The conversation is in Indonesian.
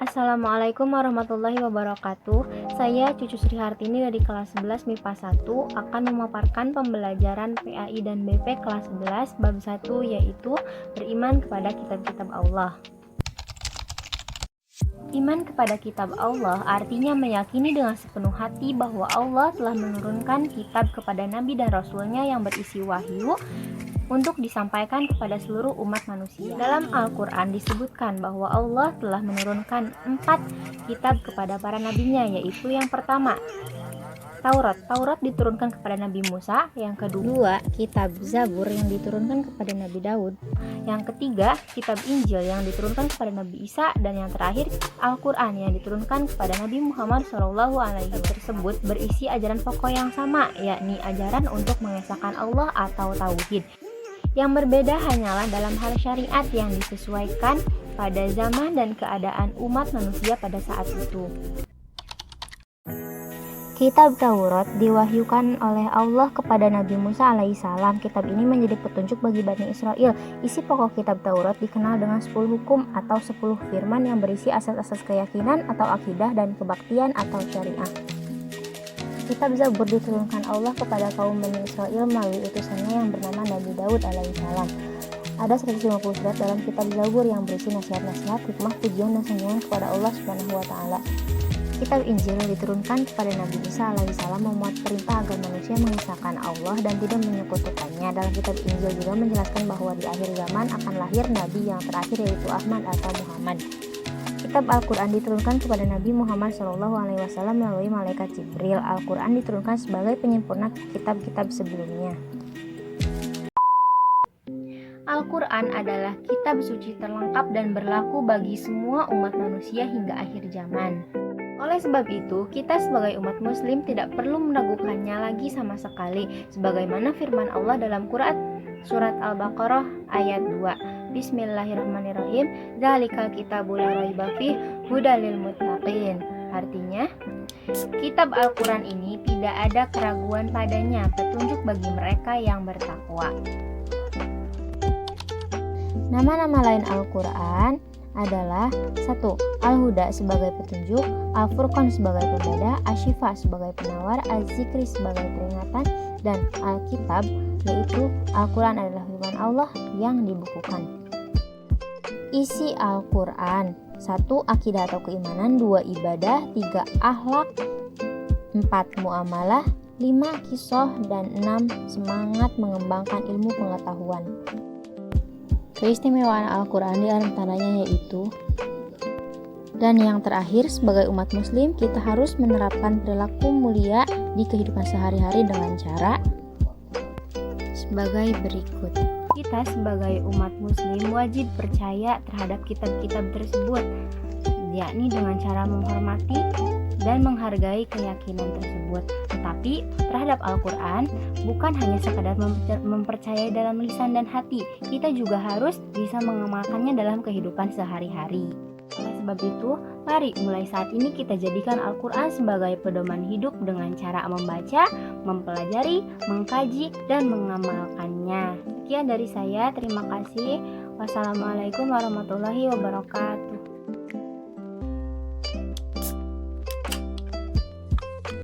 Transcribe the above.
Assalamualaikum warahmatullahi wabarakatuh. Saya Cucu Sri Hartini dari kelas 11 MIPA 1 akan memaparkan pembelajaran PAI dan BP kelas 11 bab 1, yaitu beriman kepada kitab-kitab Allah. Iman kepada kitab Allah artinya meyakini dengan sepenuh hati bahwa Allah telah menurunkan kitab kepada Nabi dan Rasulnya yang berisi wahyu untuk disampaikan kepada seluruh umat manusia. Dalam Al-Quran disebutkan bahwa Allah telah menurunkan 4 kitab kepada para nabinya, yaitu yang pertama Taurat. Taurat diturunkan kepada Nabi Musa. Yang kedua, kitab Zabur yang diturunkan kepada Nabi Daud. Yang ketiga, kitab Injil yang diturunkan kepada Nabi Isa. Dan yang terakhir, Al-Quran yang diturunkan kepada Nabi Muhammad SAW. Tersebut berisi ajaran pokok yang sama, yakni ajaran untuk mengesahkan Allah atau tauhid. Yang berbeda hanyalah dalam hal syariat yang disesuaikan pada zaman dan keadaan umat manusia pada saat itu. Kitab Taurat diwahyukan oleh Allah kepada Nabi Musa alaihissalam. Kitab ini menjadi petunjuk bagi Bani Israel. Isi pokok kitab Taurat dikenal dengan 10 hukum atau 10 firman yang berisi asas-asas keyakinan atau akidah dan kebaktian atau syariah. Kitab Zabur diturunkan Allah kepada kaum Bani Israel melalui utusannya yang bernama Nabi Daud alaihissalam. Ada 150 surat dalam kitab Zabur yang berisi nasihat-nasihat, hikmah, pujian, dan sanjungan kepada Allah Subhanahu wa Ta'ala. Kitab Injil yang diturunkan kepada Nabi Isa alaihissalam memuat perintah agar manusia mengesahkan Allah dan tidak menyekutukannya. Dalam kitab Injil juga menjelaskan bahwa di akhir zaman akan lahir Nabi yang terakhir, yaitu Ahmad atau Muhammad. Kitab Al-Quran diturunkan kepada Nabi Muhammad SAW melalui malaikat Jibril. Al-Quran diturunkan sebagai penyempurna kitab-kitab sebelumnya. Al-Quran adalah kitab suci terlengkap dan berlaku bagi semua umat manusia hingga akhir zaman. Oleh sebab itu, kita sebagai umat muslim tidak perlu meragukannya lagi sama sekali, sebagaimana firman Allah dalam Quran surat Al-Baqarah ayat 2. Bismillahirrahmanirrahim. Dzalikal kitabul la raiba fih hudal lil muttaqin. Artinya, kitab Al-Quran ini tidak ada keraguan padanya, petunjuk bagi mereka yang bertakwa. Nama-nama lain Al-Quran adalah 1. Al-Huda sebagai petunjuk, Al-Furqan sebagai pembeda, Asy-Syifa sebagai penawar, Az-Zikri sebagai peringatan, dan Al-Kitab, yaitu Al-Quran adalah firman Allah yang dibukukan. Isi Al-Quran: 1. Akidah atau keimanan, 2. Ibadah, 3. Akhlak, 4. Muamalah, 5. Qisah, dan 6. Semangat mengembangkan ilmu pengetahuan. Keistimewaan Al-Quran di antaranya yaitu, dan yang terakhir, sebagai umat muslim kita harus menerapkan perilaku mulia di kehidupan sehari-hari dengan cara sebagai berikut. Kita sebagai umat muslim wajib percaya terhadap kitab-kitab tersebut, yakni dengan cara menghormati dan menghargai keyakinan tersebut. Tetapi terhadap Al-Quran bukan hanya sekadar mempercayai dalam lisan dan hati, kita juga harus bisa mengamalkannya dalam kehidupan sehari-hari. Oleh sebab itu, mari mulai saat ini kita jadikan Al-Quran sebagai pedoman hidup dengan cara membaca, mempelajari, mengkaji, dan mengamalkannya. Sekian dari saya, terima kasih. Wassalamualaikum warahmatullahi wabarakatuh.